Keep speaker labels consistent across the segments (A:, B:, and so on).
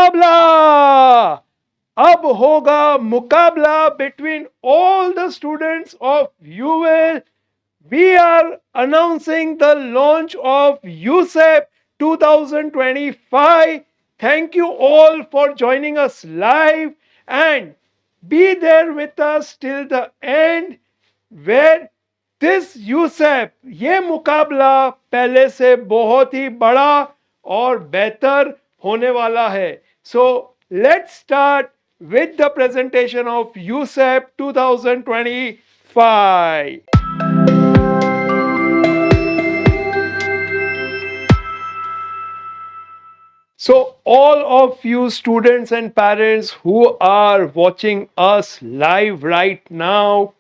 A: मुकाबला. अब होगा मुकाबला between all the students of UL. We are announcing the launch of USEP 2025. Thank you all for joining us live and be there with us till the end where this USEP ये मुकाबला पहले से बहुत ही बड़ा और बेहतर होने वाला है. So let's start with the presentation of USEP 2025. So, all of you students and parents who are watching us live right now,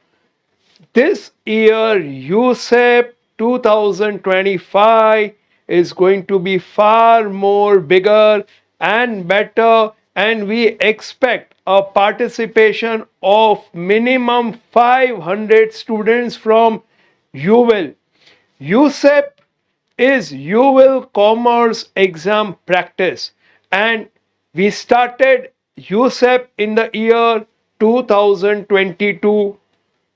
A: this year USEP 2025 is going to be far more bigger and better, and we expect a participation of minimum 500 students from UL. USEP is UL Commerce Exam Practice, and we started USEP in the year 2022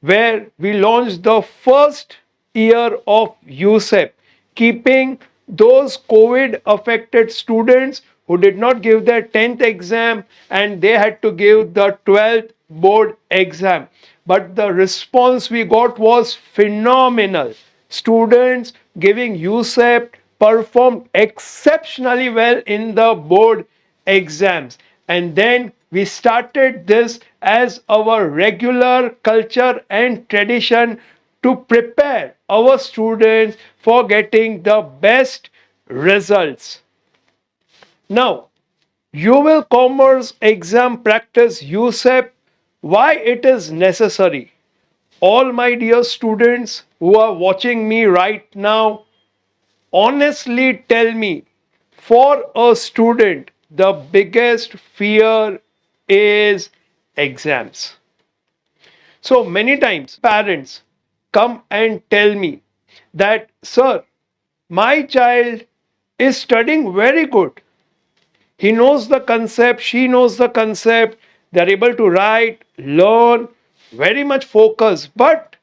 A: where we launched the first year of USEP, keeping those COVID affected students who did not give their 10th exam and they had to give the 12th board exam. But the response we got was phenomenal. Students giving USEP performed exceptionally well in the board exams. And then we started this as our regular culture and tradition to prepare our students for getting the best results. Now, UL Commerce Exam Practice USEP, why it is necessary? All my dear students who are watching me right now, honestly tell me, for a student, the biggest fear is exams. So many times parents come and tell me that, sir, my child is studying very good. He knows the concept, she knows the concept, they're able to write, learn, very much focus. But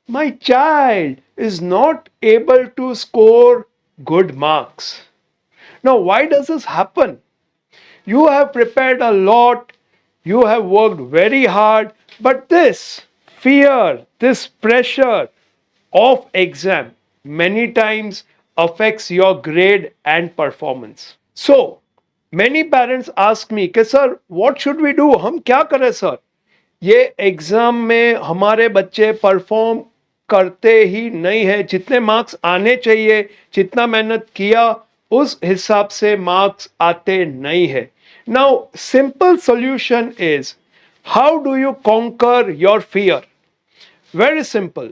A: my child is not able to score good marks. Now, why does this happen? You have prepared a lot, you have worked very hard, but this fear, this pressure of exam many times affects your grade and performance. So, many parents ask me कि sir, what should we do? हम क्या करें sir? ये exam में हमारे बच्चे perform करते ही नहीं है. जितने मार्क्स आने चाहिए, जितना मेहनत किया उस हिसाब से मार्क्स आते नहीं है. Now simple solution is, how do you conquer your fear? Very simple.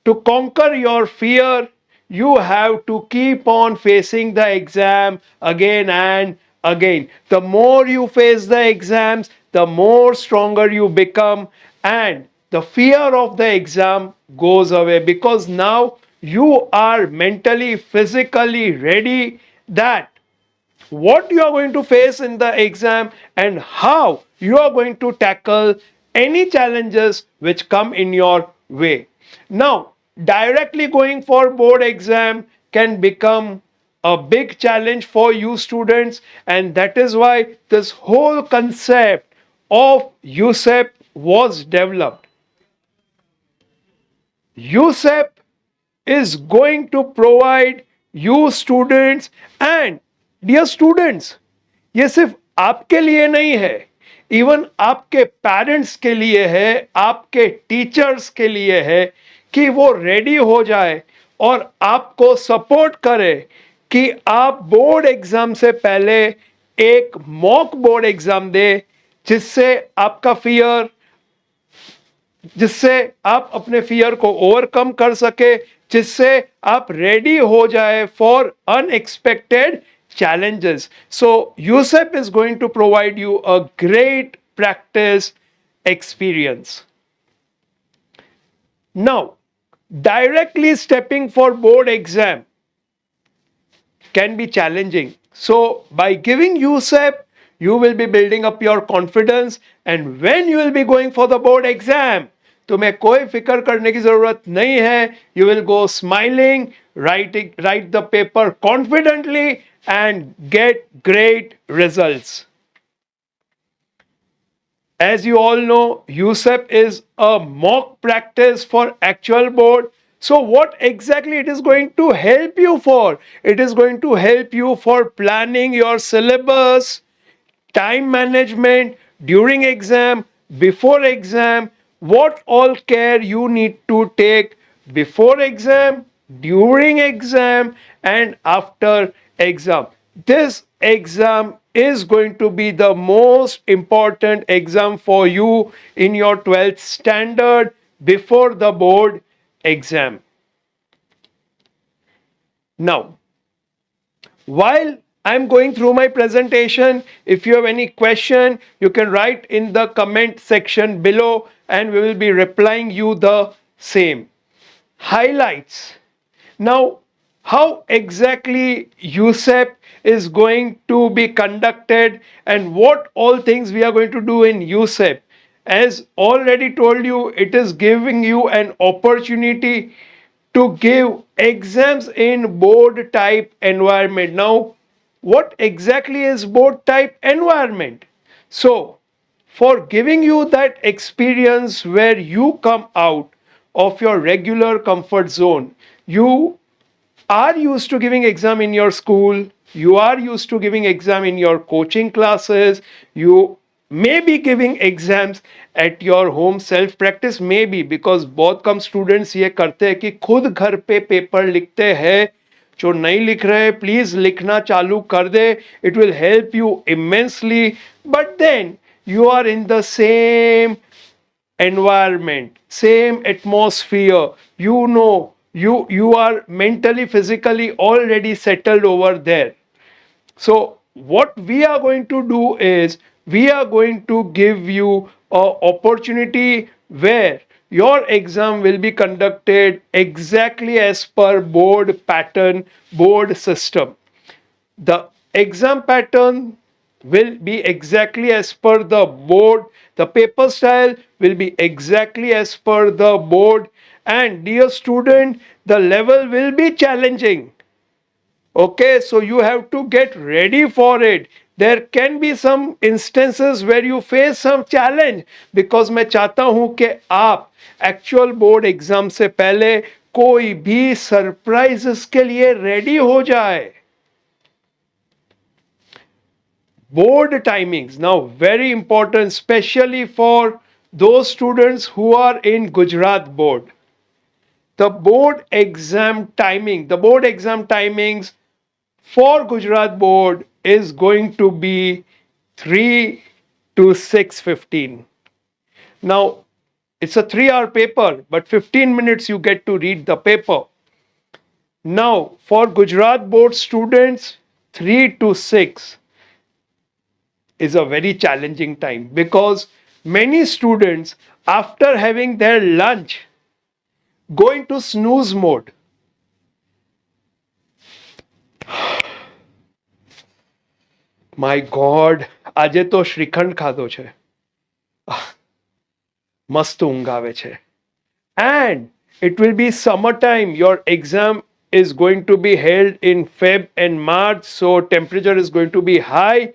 A: To conquer your fear, you have to keep on facing the exam again and again. The more you face the exams, the more stronger you become, and the fear of the exam goes away because now you are mentally, physically ready that what you are going to face in the exam and how you are going to tackle any challenges which come in your way. Now, directly going for board exam can become a big challenge for you students, and that is why this whole concept of USEP was developed. USEP is going to provide you students, and dear students, ये सिर्फ आपके लिए नहीं है, even आपके parents के लिए है, आपके टीचर्स के लिए है कि वो रेडी हो जाए और आपको सपोर्ट करे कि आप बोर्ड एग्जाम से पहले एक मॉक बोर्ड एग्जाम दे, जिससे आपका फियर, जिससे आप अपने फियर को ओवरकम कर सके, जिससे आप रेडी हो जाए for unexpected challenges. So USEP is going to provide you a great practice experience. Now, directly stepping for board exam can be challenging. So by giving USEP, you will be building up your confidence, and when you will be going for the board exam, तुम्हें कोई फिक्र करने की जरूरत नहीं है. You will go smiling, write the paper confidently and get great results. As you all know, USEP is a mock practice for actual board. So what exactly it is going to help you for? It is going to help you for planning your syllabus, time management, during exam, before exam, what all care you need to take before exam, during exam, and after exam. This exam is going to be the most important exam for you in your 12th standard before the board exam. Now, while I'm going through my presentation, if you have any question, you can write in the comment section below and we will be replying you the same. Highlights. Now, how exactly USEP is going to be conducted and what all things we are going to do in USEP. As already told you, it is giving you an opportunity to give exams in board type environment. Now, what exactly is board type environment? So, for giving you that experience where you come out of your regular comfort zone, you are used to giving exam in your school, you are used to giving exam in your coaching classes, you may be giving exams at your home self practice, maybe, because बहुत कम students ये करते हैं कि खुद घर पे paper लिखते हैं. जो नहीं लिख रहे प्लीज लिखना चालू कर दे, it will help you immensely. But then you are in the same environment, same atmosphere, you are mentally, physically already settled over there. So what we are going to do is we are going to give you an opportunity where your exam will be conducted exactly as per board pattern, board system. The exam pattern will be exactly as per the board. The paper style will be exactly as per the board. And dear student, the level will be challenging. Okay, so you have to get ready for it. There can be some instances where you face some challenge, because मैं चाहता हूं कि आप actual board exam से पहले कोई भी surprises के लिए रेडी हो जाए. Board timings, now very important, especially for those students who are in Gujarat board. The board exam timings for Gujarat board is going to be 3 to 6:15. Now, it's a 3-hour paper, but 15 minutes you get to read the paper. Now, for Gujarat board students, 3 to 6 is a very challenging time, because many students, after having their lunch, go into snooze mode. My God, આજે તો શ્રીખંડ ખાધો છે, મસ્ત ઊંઘ આવે છે. And it will be summertime. Your exam is going to be held in Feb and March, so temperature is going to be high.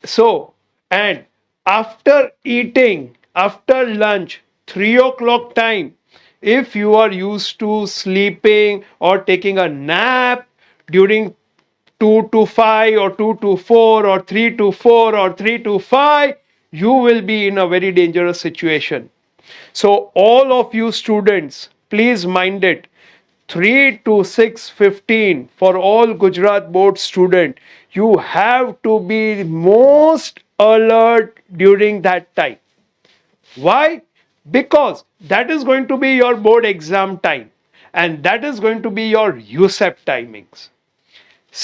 A: So, and after eating, after lunch, 3 o'clock time, if you are used to sleeping or taking a nap during 2 to 5 or 2 to 4 or 3 to 4 or 3 to 5, you will be in a very dangerous situation. So all of you students, please mind it, 3 to 6:15 for all Gujarat board student, you have to be most alert during that time. Why? Because that is going to be your board exam time, and that is going to be your USEP timings.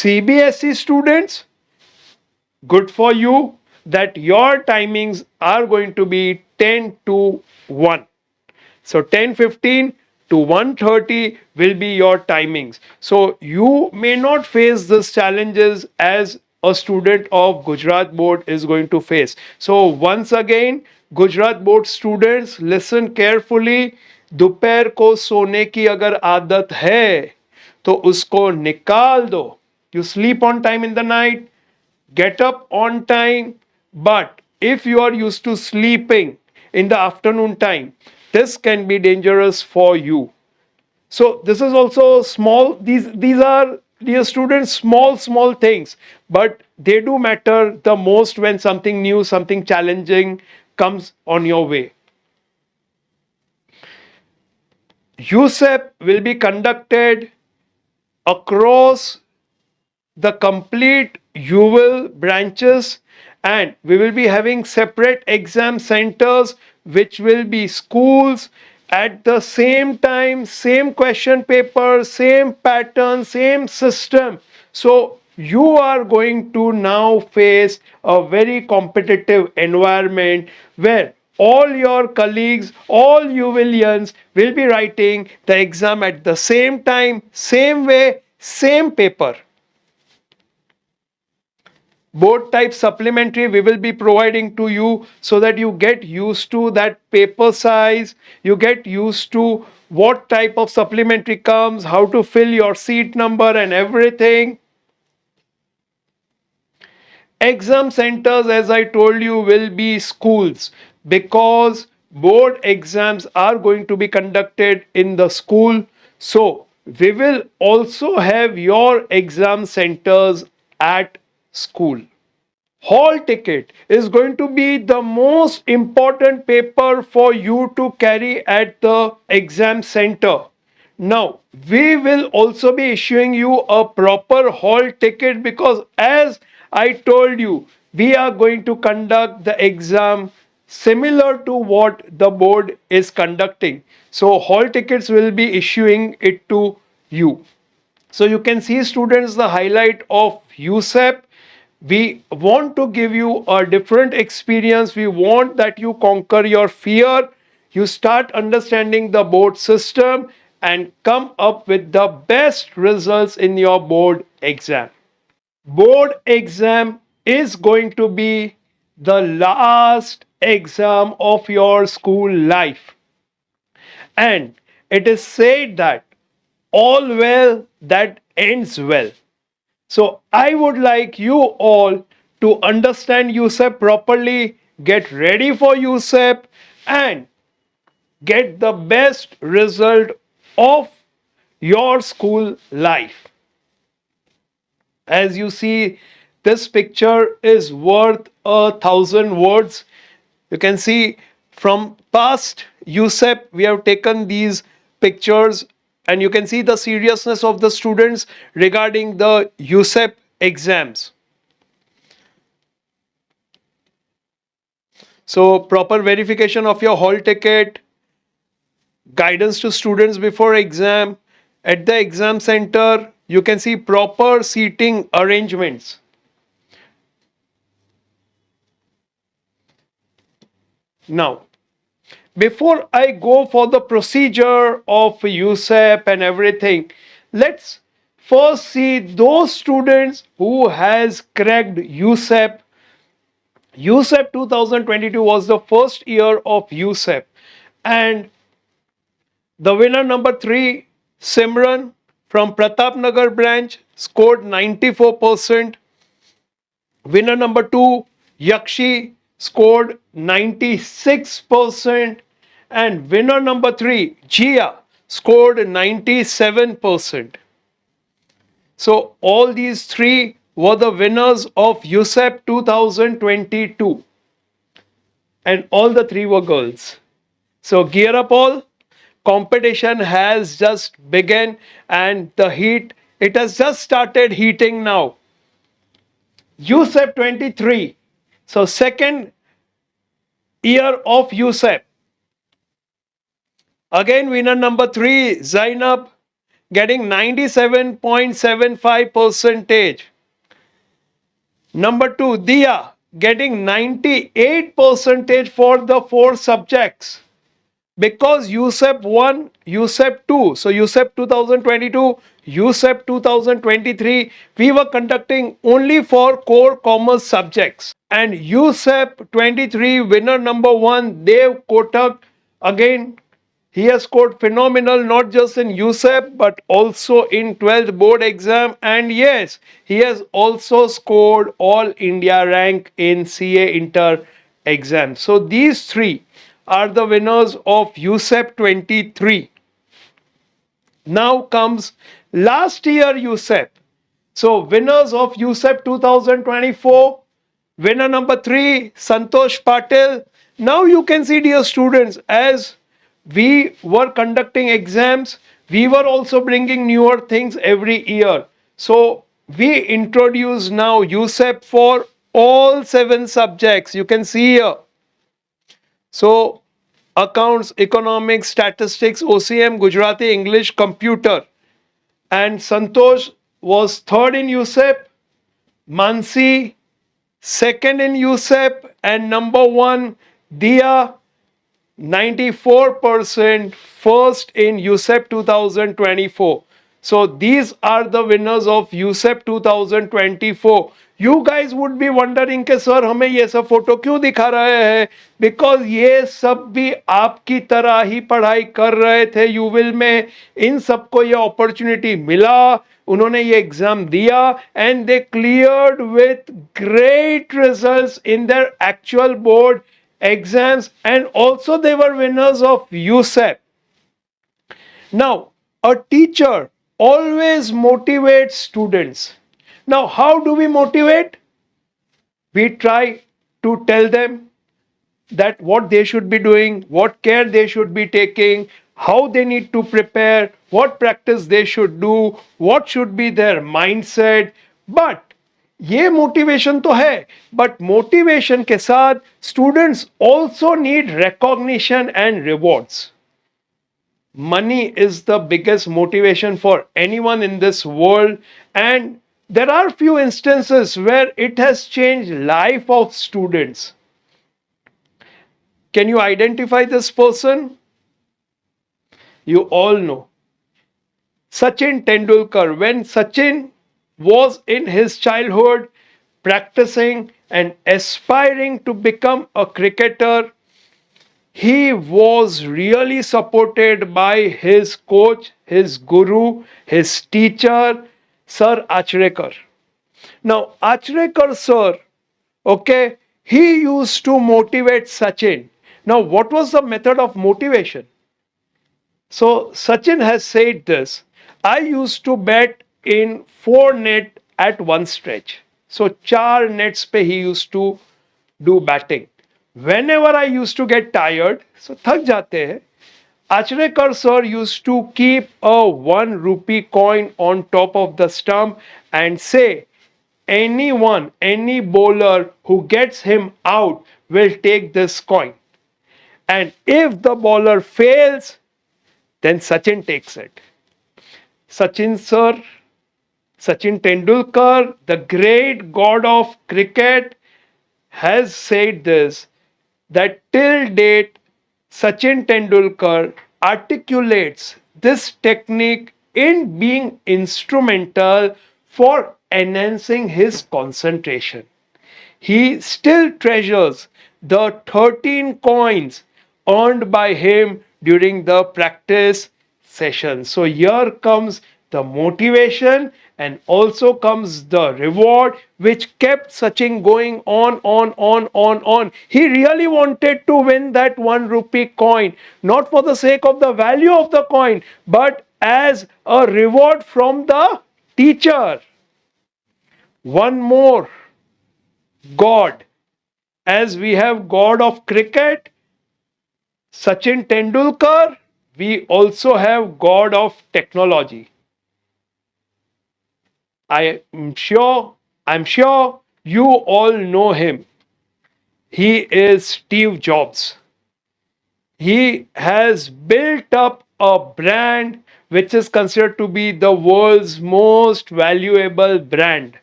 A: CBSE students, good for you that your timings are going to be 10 to 1. So 10:15 to 1:30 will be your timings. So you may not face these challenges as a student of Gujarat board is going to face. So once again, Gujarat board students, listen carefully. दोपहर को सोने की अगर आदत है तो उसको निकाल दो. You sleep on time in the night, get up on time, but if you are used to sleeping in the afternoon time, this can be dangerous for you. So this is also small. These are, dear students, small things, but they do matter the most when something new, something challenging comes on your way. USEP will be conducted across the complete UWIL branches, and we will be having separate exam centers which will be schools. At the same time, same question paper, same pattern, same system. So you are going to now face a very competitive environment where all your colleagues, all UWILians will be writing the exam at the same time, same way, same paper. Board type supplementary we will be providing to you so that you get used to that paper size, you get used to what type of supplementary comes, how to fill your seat number and everything. Exam centers, as I told you, will be schools because board exams are going to be conducted in the school. So we will also have your exam centers at school. Hall ticket is going to be the most important paper for you to carry at the exam center. Now, we will also be issuing you a proper hall ticket because, as I told you, we are going to conduct the exam similar to what the board is conducting. So, hall tickets will be issuing it to you. So, you can see, students, the highlight of USEP. We want to give you a different experience. We want that you conquer your fear, you start understanding the board system, and come up with the best results in your board exam. Board exam is going to be the last exam of your school life. And it is said that all well that ends well. So I would like you all to understand USEP properly, get ready for USEP, and get the best result of your school life. As you see, this picture is worth 1,000 words. You can see from past USEP, we have taken these pictures, and you can see the seriousness of the students regarding the USEP exams. So proper verification of your hall ticket, guidance to students before exam. At the exam center, you can see proper seating arrangements. Now, before I go for the procedure of USEP and everything, let's first see those students who has cracked USEP. USEP 2022 was the first year of USEP, and the winner number 3, Simran from Pratapnagar branch, scored 94%. Winner number 2, Yakshi, scored 96%. And winner number 3, Jia, scored 97%. So all these three were the winners of USEP 2022. And all the three were girls. So gear up all. Competition has just begun and the heat, it has just started heating now. USEP 23. So second year of USEP. Again winner number 3, Zainab, getting 97.75%. Number 2, Dia, getting 98% for the 4 subjects. Because USEP 1, USEP 2. So USEP 2022, USEP 2023, we were conducting only for core commerce subjects. And USEP 23 winner number one, Dev Kotak, again, he has scored phenomenal not just in USEP but also in 12th board exam. And yes, he has also scored all India rank in CA Inter exam. So these three are the winners of USEP 23. Now comes last year USEP. So winners of USEP 2024, winner number 3, Santosh Patil. Now you can see, dear students, as we were conducting exams, we were also bringing newer things every year. So we introduce now USEP for all 7 subjects. You can see here. So accounts, economics, statistics, OCM, Gujarati, English, computer. And Santosh was third in USEP, Mansi second in USEP, and number one, Dia, 94% first in USEP 2024. So these are the winners of USEP 2024. You guys would be wondering कि sir हमें ये सब photo क्यों दिखा रहे हैं, because ये सब भी आपकी तरह ही पढ़ाई कर रहे थे यूविल में, इन सबको ये अपॉर्चुनिटी मिला, उन्होंने ये एग्जाम दिया and they cleared with great results in their actual board exams, and also they were winners of USEP. Now, a teacher always motivates students. Now, how do we motivate? We try to tell them that what they should be doing, what care they should be taking, how they need to prepare, what practice they should do, what should be their mindset. But ये motivation तो है, but motivation के साथ students also need recognition and rewards. Money is the biggest motivation for anyone in this world, and there are few instances where it has changed life of students. Can you identify this person? You all know Sachin Tendulkar. When Sachin was in his childhood practicing and aspiring to become a cricketer, he was really supported by his coach, his guru, his teacher, Sir Achrekar. Now, Achrekar sir, okay, he used to motivate Sachin. Now, what was the method of motivation? So, Sachin has said this: I used to bat in 4 net at one stretch. So 4 nets pe he used to do batting. Whenever I used to get tired, so thak jate hai, Achrekar sir used to keep a 1 rupee coin on top of the stump and say, anyone, any bowler who gets him out will take this coin. And if the bowler fails, then Sachin takes it. Sachin sir, Sachin Tendulkar, the great god of cricket, has said this, that till date Sachin Tendulkar articulates this technique in being instrumental for enhancing his concentration. He still treasures the 13 coins earned by him during the practice session. So here comes the motivation and also comes the reward, which kept Sachin going on. He really wanted to win that 1 rupee coin, not for the sake of the value of the coin, but as a reward from the teacher. One more god. As we have god of cricket, Sachin Tendulkar, we also have god of technology. I'm sure you all know him. He is Steve Jobs. He has built up a brand which is considered to be the world's most valuable brand.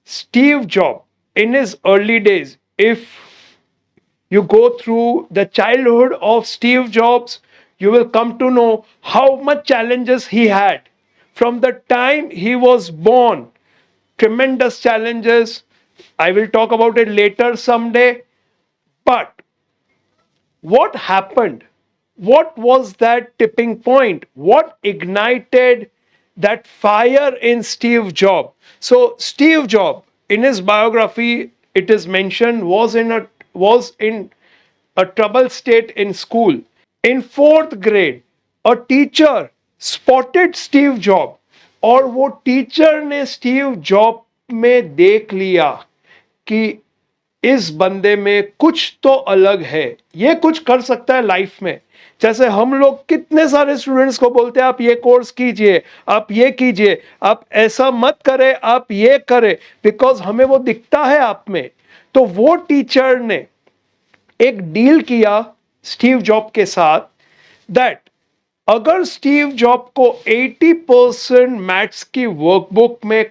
A: Steve Jobs, in his early days, if you go through the childhood of Steve Jobs, you will come to know how much challenges he had. from the time he was born. Tremendous challenges. I will talk about it later someday. But what happened? What was that tipping point? What ignited that fire in Steve Jobs? So Steve Jobs, in his biography, it is mentioned was in a troubled state in school. In fourth grade, a teacher spotted Steve Jobs, और वो teacher ने Steve job में देख लिया कि इस बंदे में कुछ तो अलग है, ये कुछ कर सकता है लाइफ में। जैसे हम लोग कितने सारे स्टूडेंट्स को बोलते हैं आप ये कोर्स कीजिए, आप ये कीजिए, आप ऐसा मत करें, आप ये करें, बिकॉज हमें वो दिखता है आप में। तो वो टीचर ने एक डील किया स्टीव जॉब के साथ दैट अगर स्टीव जॉब को 80% मैथ्स की वर्कबुक में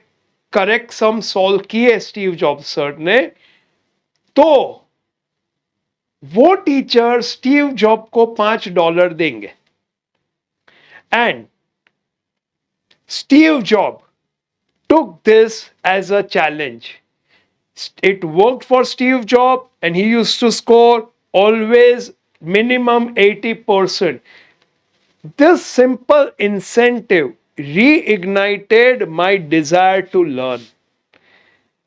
A: करेक्ट सम सॉल्व किए स्टीव जॉब सर ने, तो वो टीचर स्टीव जॉब को $5 देंगे। And Steve job took this as a challenge. It worked for Steve Jobs and he used to score always minimum 80%. This simple incentive reignited my desire to learn.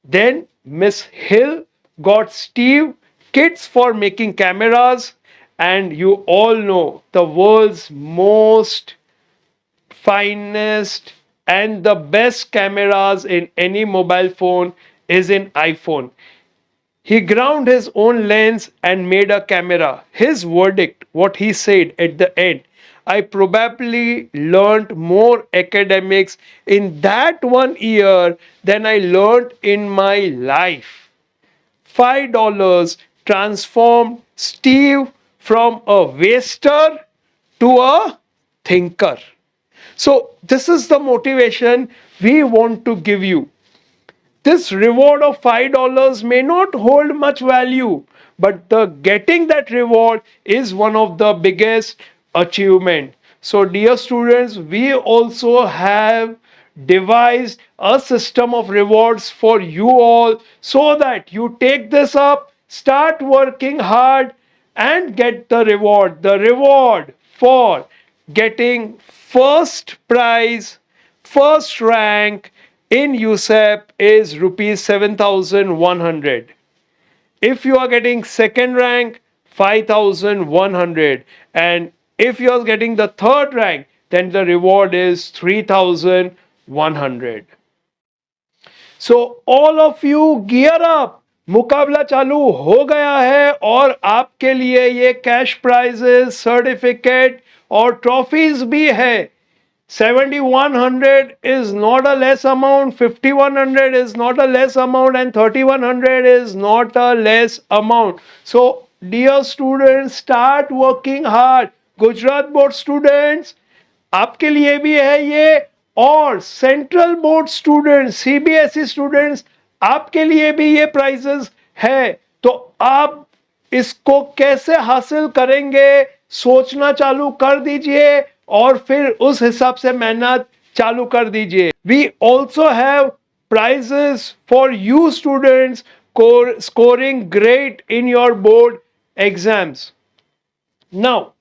A: Then Miss Hill got Steve kits for making cameras, and you all know the world's most finest and the best cameras in any mobile phone is in iPhone. He ground his own lens and made a camera. His verdict, what he said at the end, I probably learned more academics in that 1 year than I learned in my life. $5 transformed Steve from a waster to a thinker. So, this is the motivation we want to give you. This reward of $5 may not hold much value, but the getting that reward is one of the biggest achievement. So dear students, we also have devised a system of rewards for you all so that you take this up, start working hard and get the reward. The reward for getting first prize, first rank in USEP is rupees 7,100. If you are getting second rank, 5,100. And if you are getting the third rank, then the reward is 3,100. So all of you gear up. मुकाबला चालू हो गया है और आपके लिए ये cash prices, certificate और ट्रॉफीज भी है। 7,100 is not a less amount, 5,100 is not a less amount, and 3,100 is not a less amount. So, dear students, start working hard. Gujarat board students, आपके लिए भी है ये, और central board students, CBSE students, आपके लिए भी ये प्राइजेस है। तो आप इसको कैसे हासिल करेंगे सोचना चालू कर दीजिए और फिर उस हिसाब से मेहनत चालू कर दीजिए। We also have prizes for you students scoring great in your board exams. Now,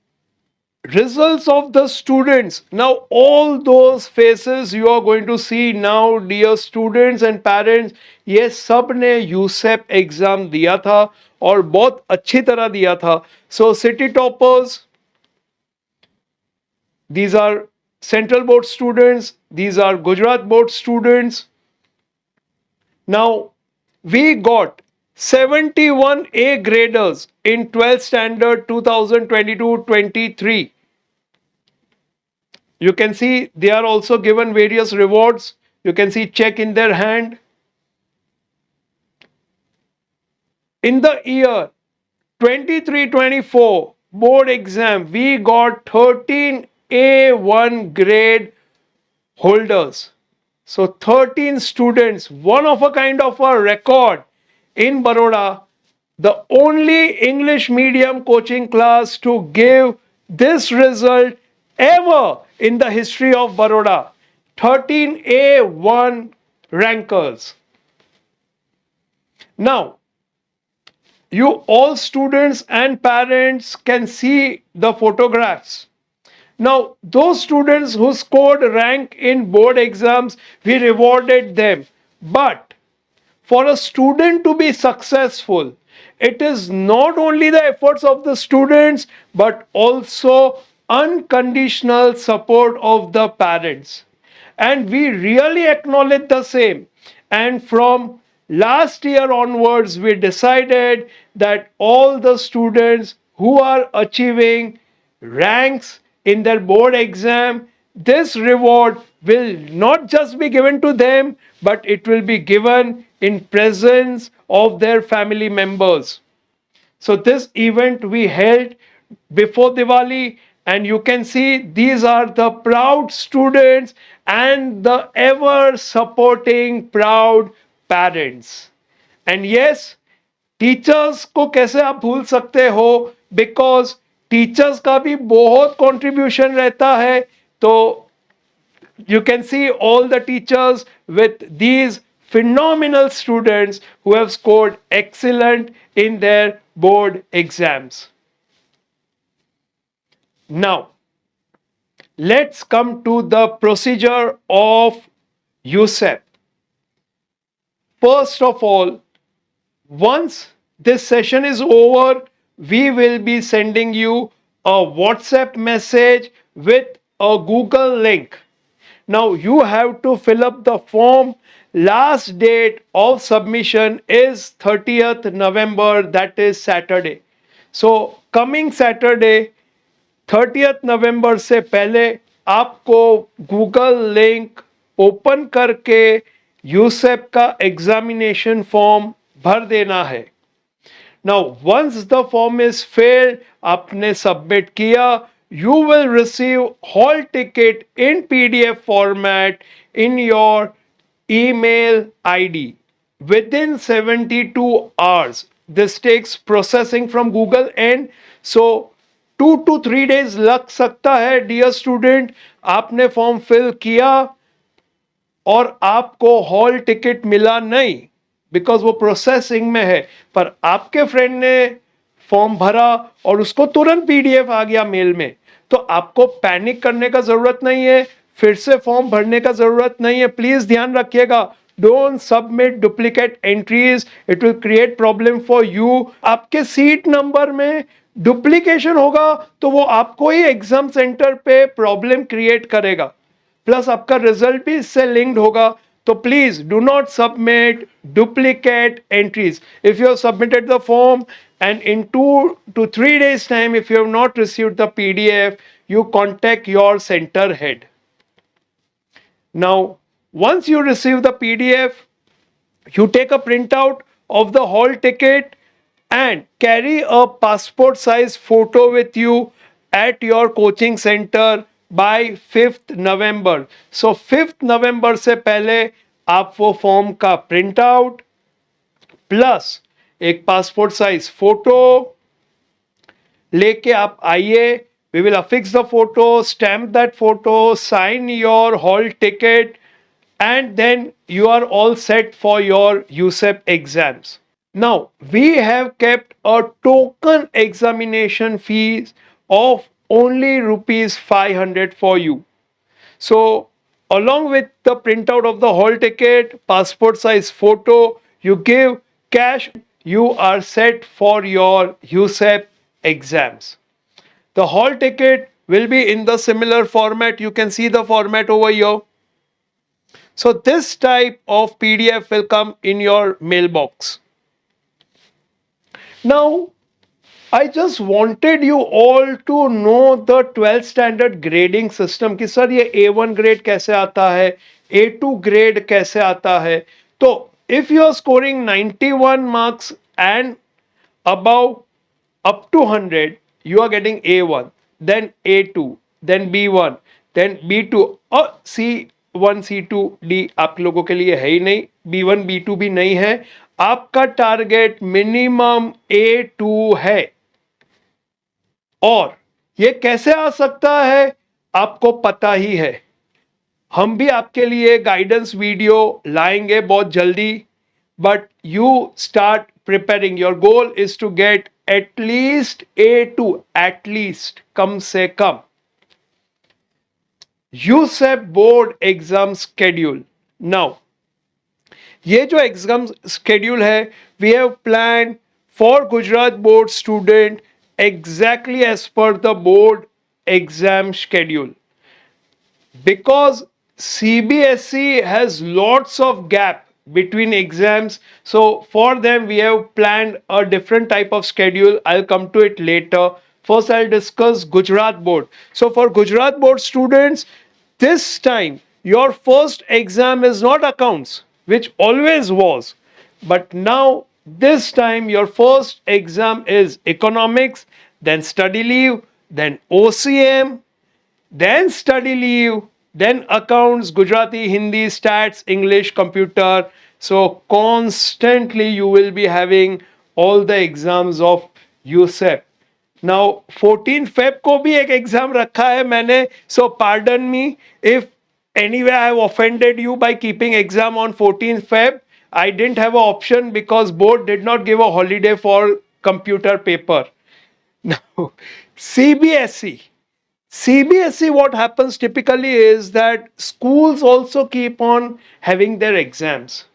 A: results of the students. Now, all those faces you are going to see now, dear students and parents, ये सब ने यूसेप exam दिया था और बहुत अच्छी तरह दिया था। So, city toppers, these are central board students, these are Gujarat board students. Now, we got 71 A graders in 12th standard 2022-23. You can see they are also given various rewards. You can see check in their hand. In the year 23-24 board exam, we got 13 A1 grade holders. So 13 students, one of a kind of a record in Baroda, the only English medium coaching class to give this result ever in the history of Baroda. 13 A1 rankers. Now, you all students and parents can see the photographs. Now, those students who scored rank in board exams, we rewarded them. But for a student to be successful, it is not only the efforts of the students, but also unconditional support of the parents. And we really acknowledge the same. And from last year onwards, we decided that all the students who are achieving ranks in their board exam, this reward will not just be given to them, but it will be given in presence of their family members. So this event we held before Diwali, and you can see these are the proud students and the ever supporting proud parents. And yes, teachers को कैसे आप भूल सकते हो, because teachers का भी बहुत contribution रहता है. तो you can see all the teachers with these phenomenal students who have scored excellent in their board exams. Now, let's come to the procedure of USEP. First of all, once this session is over, we will be sending you a WhatsApp message with a Google link. Now you have to fill up the form. Last date of submission is 30th November, that is Saturday. So coming Saturday 30th November से पहले आपको Google link open करके यूसेप का examination form भर देना है. Now once the form is filled, आपने submit किया, you will receive hall ticket in PDF format in your email ID within 72 hours. This takes processing from Google end, so 2 to 3 days लग सकता है. Dear student, आपने form fill किया और आपको hall ticket मिला नहीं बिकॉज वो प्रोसेसिंग में है, पर आपके फ्रेंड ने फॉर्म भरा और उसको तुरंत पीडीएफ आ गया मेल में, तो आपको पैनिक करने का जरूरत नहीं है, फिर से फॉर्म भरने का जरूरत नहीं है. प्लीज ध्यान रखिएगा, don't submit duplicate entries, it will create problem for you. आपके सीट नंबर में डुप्लीकेशन होगा तो वो आपको ही एग्जाम सेंटर पे प्रॉब्लम क्रिएट करेगा, प्लस आपका रिजल्ट भी इससे लिंक्ड होगा. तो please do not submit duplicate entries. If you have submitted the form and in 2 to 3 days time, if you have not received the PDF, you contact your center head. Now once you receive the PDF, you take a printout of the hall ticket and carry a passport size photo with you at your coaching center by 5th November. So 5th November से पहले आप वो form का print out plus एक passport size photo लेके आप आइए. We will affix the photo, stamp that photo, sign your hall ticket, and then you are all set for your USEP exams. Now we have kept a token examination fees of only rupees 500 for you. So along with the printout of the hall ticket, passport size photo, you give cash, you are set for your USEP exams. The hall ticket will be in the similar format. You can see the format over here. So this type of PDF will come in your mailbox. Now, I just wanted you all to know the 12th standard grading system कि sir ये A1 grade कैसे आता है, A2 grade कैसे आता है. तो if you are scoring 91 marks and above up to 100, you are getting A1, then A2, then B1, then B2 और C1, C2, D आप लोगों के लिए है ही नहीं, B1, B2 भी नहीं है. आपका टारगेट मिनिमम A2 है. और ये कैसे आ सकता है आपको पता ही है. हम भी आपके लिए गाइडेंस वीडियो लाएंगे बहुत जल्दी, but you start preparing. Your goal is to get at least A2, at least, कम से कम. USEP board exam schedule. Now, ये जो एग्जाम शेड्यूल है, we have plan for Gujarat board student exactly as per the board exam schedule, because CBSE has lots of gap between exams. So for them we have planned a different type of schedule. I'll come to it later. First I'll discuss Gujarat board. So for Gujarat board students, this time your first exam is not accounts, which always was, but now this time your first exam is economics, then study leave, then OCM, then study leave, then accounts, Gujarati, Hindi, stats, English, computer. So constantly you will be having all the exams of USEP. Now 14 Feb को भी एक exam रखा है मैंने, so pardon me if anyway I have offended you by keeping exam on 14 Feb. I didn't have an option because board did not give a holiday for computer paper. Now CBSE, what happens typically is that schools also keep on having their exams.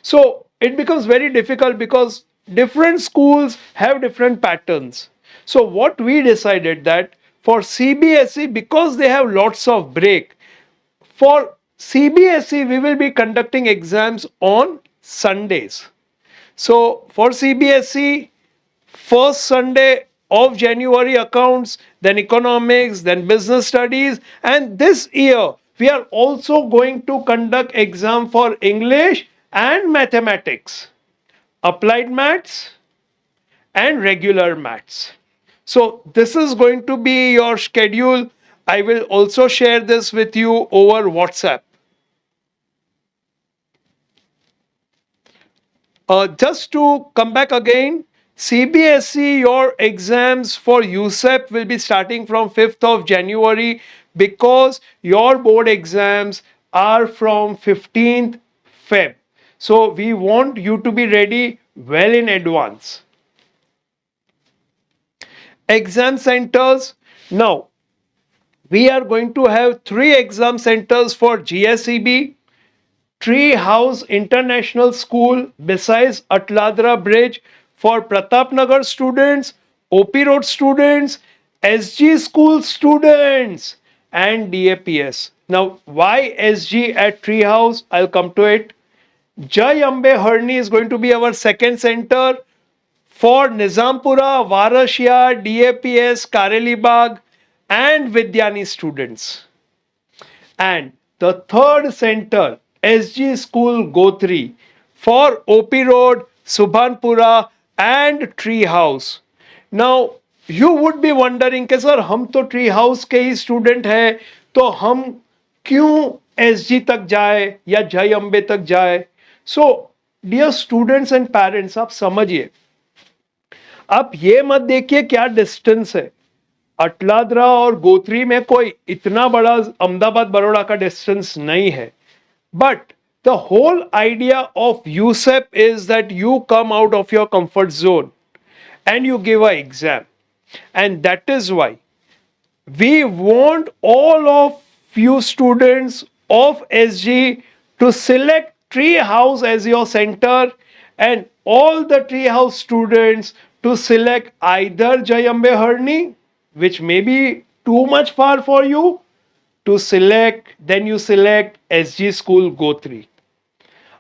A: So it becomes very difficult because different schools have different patterns. So what we decided that for CBSE, because they have lots of break, for CBSE we will be conducting exams on Sundays. So for CBSE, first Sunday of January accounts, then economics, then business studies, and this year we are also going to conduct exam for English and mathematics, applied maths and regular maths. So this is going to be your schedule. I will also share this with you over WhatsApp. Just to come back again, CBSE, your exams for USEP will be starting from 5th of January because your board exams are from 15th Feb. So we want you to be ready well in advance. Exam centers. Now, we are going to have 3 exam centers for GSEB. Tree House International School besides Atladra Bridge for Pratapnagar students, OP Road students, SG School students, and DAPS. Now, why SG at Tree House? I'll come to it. Jai Ambe Harni is going to be our second center for Nizampura, Varashia, DAPS, Kareli Bagh, and Vidyani students. And the third center, SG School Gothri, for OP Road, Subhanpura, and Tree House. Now, you would be wondering कि sir हम तो tree house के ही student हैं, तो हम क्यों SG तक जाए या जय अम्बे तक जाए? So dear students and parents, आप समझिए, आप ये मत देखिए क्या डिस्टेंस है. अटलादरा और गोत्री में कोई इतना बड़ा अहमदाबाद बड़ौदा का डिस्टेंस नहीं है. But the whole idea of USEP is that you come out of your comfort zone and you give an exam, and that is why we want all of you students of SG to select Tree House as your center, and all the Tree House students to select either Jayambe Harni, which may be too much far for you, to select, then you select SG School Gothri.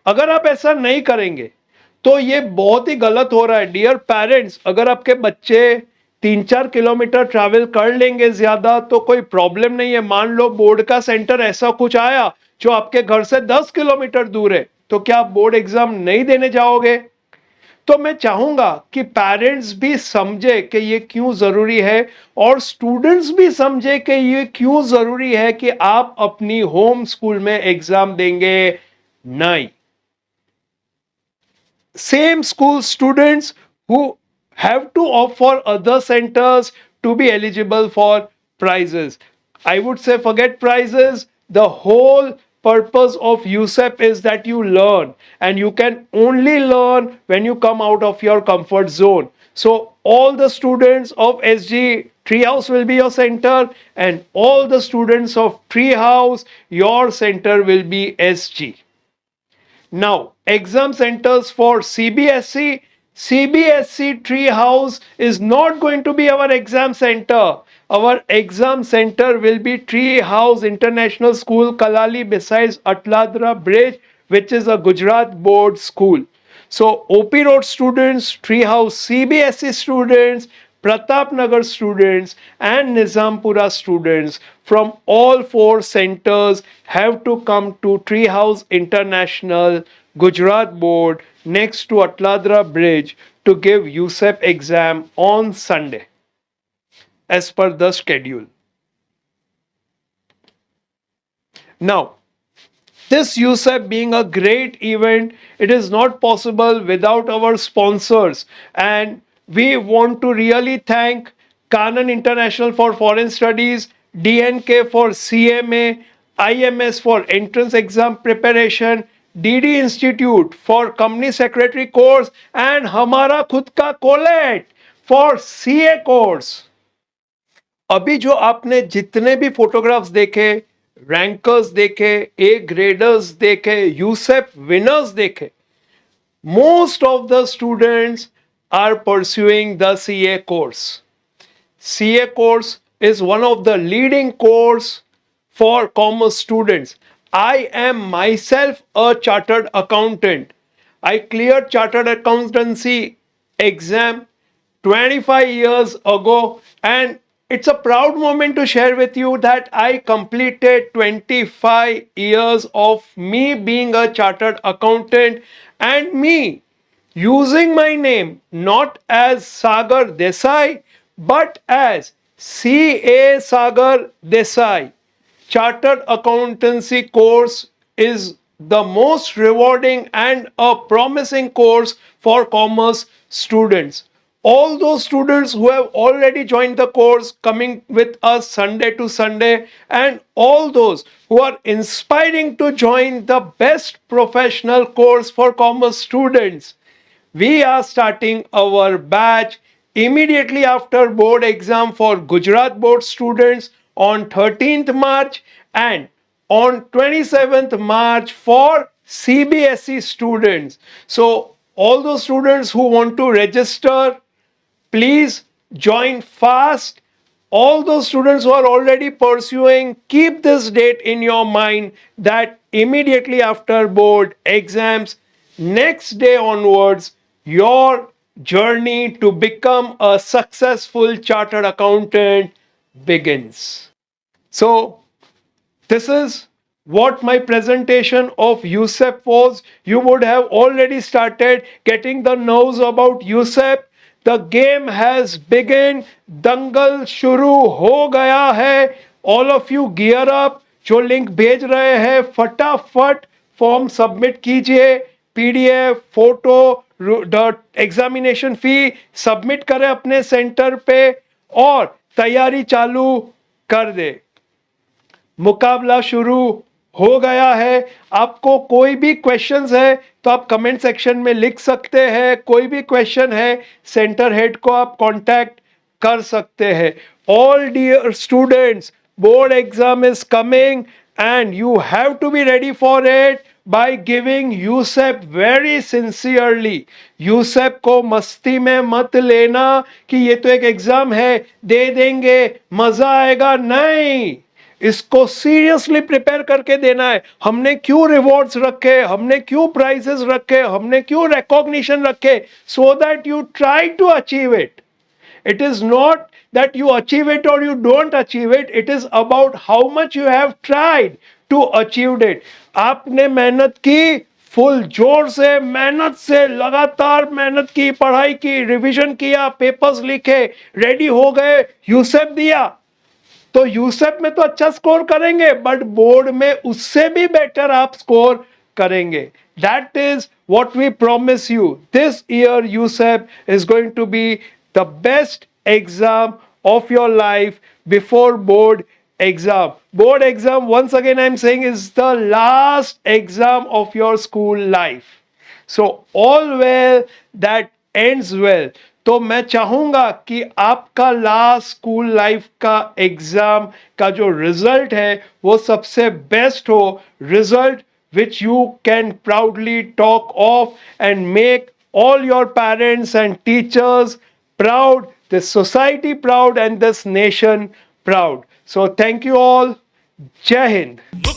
A: अगर आप ऐसा नहीं करेंगे तो ये बहुत ही गलत हो रहा है. डियर पेरेंट्स, अगर आपके बच्चे 3-4 किलोमीटर ट्रैवल कर लेंगे ज्यादा तो कोई प्रॉब्लम नहीं है. मान लो बोर्ड का सेंटर ऐसा कुछ आया जो आपके घर से 10 किलोमीटर दूर है, तो क्या आप बोर्ड एग्जाम नहीं देने जाओगे? तो मैं चाहूंगा कि पेरेंट्स भी समझे कि ये क्यों जरूरी है, और स्टूडेंट्स भी समझे कि ये क्यों जरूरी है कि आप अपनी होम स्कूल में एग्जाम देंगे. नहीं, same school students who have to opt for other centers to be eligible for prizes. I would say forget prizes, The whole purpose of USEP is that you learn, and you can only learn when you come out of your comfort zone. So all the students of SG Treehouse will be your center, and all the students of Treehouse, your center will be SG. Now, exam centers for CBSE. CBSE Treehouse is not going to be our exam center. Our exam center will be Treehouse International School, Kalali, besides Atladra Bridge, which is a Gujarat board school. So, OP Road students, Treehouse CBSE students, Pratap Nagar students, and Nizampura students from all four centers have to come to Treehouse International Gujarat Board next to Atladra Bridge to give USEP exam on Sunday as per the schedule. Now, this USEP being a great event, it is not possible without our sponsors. And we want to really thank Kanan International for Foreign Studies, DNK for CMA, IMS for Entrance Exam Preparation, DD Institute for Company Secretary course, and Hamara Khud Ka Colette for CA course. अभी जो आपने जितने भी photographs देखे, rankers देखे, ए graders देखे, यूसेप winners देखे, most of the students are pursuing the CA course. CA course is one of the leading course for commerce students. I am myself a chartered accountant. I cleared chartered accountancy exam 25 years ago, and it's a proud moment to share with you that I completed 25 years of me being a chartered accountant, and me using my name not as Sagar Desai but as C.A. Sagar Desai. Chartered accountancy course is the most rewarding and a promising course for commerce students. All those students who have already joined the course coming with us Sunday to Sunday, and all those who are inspiring to join the best professional course for commerce students. We are starting our batch immediately after board exam for Gujarat board students on 13th March, and on 27th March for CBSE students. So all those students who want to register, please join fast. All those students who are already pursuing, keep this date in your mind that immediately after board exams, next day onwards, your journey to become a successful chartered accountant begins. So, this is what my presentation of USEP was. You would have already started getting the nerves about USEP. The game has begun. दंगल शुरू हो गया है. All of you gear up. जो link भेज रहे हैं फटाफट form submit कीजिए. PDF, फोटो, एग्जामिनेशन फी सबमिट करें अपने सेंटर पे और तैयारी चालू कर दे. मुकाबला शुरू हो गया है. आपको कोई भी क्वेश्चंस है तो आप कमेंट सेक्शन में लिख सकते हैं. कोई भी क्वेश्चन है सेंटर हेड को आप कांटेक्ट कर सकते हैं. All dear students, board exam is coming and you have to be ready for it by giving USEP very sincerely. USEP को मस्ती में मत लेना कि ये तो एक एग्जाम है, दे देंगे, मजा आएगा. नहीं, इसको सीरियसली प्रिपेयर करके देना है. हमने क्यों रिवॉर्ड्स रखे, हमने क्यों प्राइजेस रखे, हमने क्यों रिकॉग्निशन रखे? So that you try to achieve it. It is not that you achieve it or you don't achieve it. It is about how much you have tried to achieve it. आपने मेहनत की, full जोर से मेहनत से लगातार मेहनत की, पढ़ाई की, रिवीजन किया, पेपर्स लिखे, रेडी हो गए, यूसेप दिया. तो यूसेप में तो अच्छा स्कोर करेंगे, बट बोर्ड में उससे भी बेटर आप स्कोर करेंगे. That is what we promise you. This year USEP is going to be the best exam of your life before board exam. Board exam, once again, I'm saying, is the last exam of your school life. So, all well that ends well. तो मैं चाहूंगा कि आपका last school life का exam का जो result है वो सबसे बेस्ट हो, result which you can proudly talk of and make all your parents and teachers proud, this society proud, and this nation proud. So, thank you all. Jai Hind.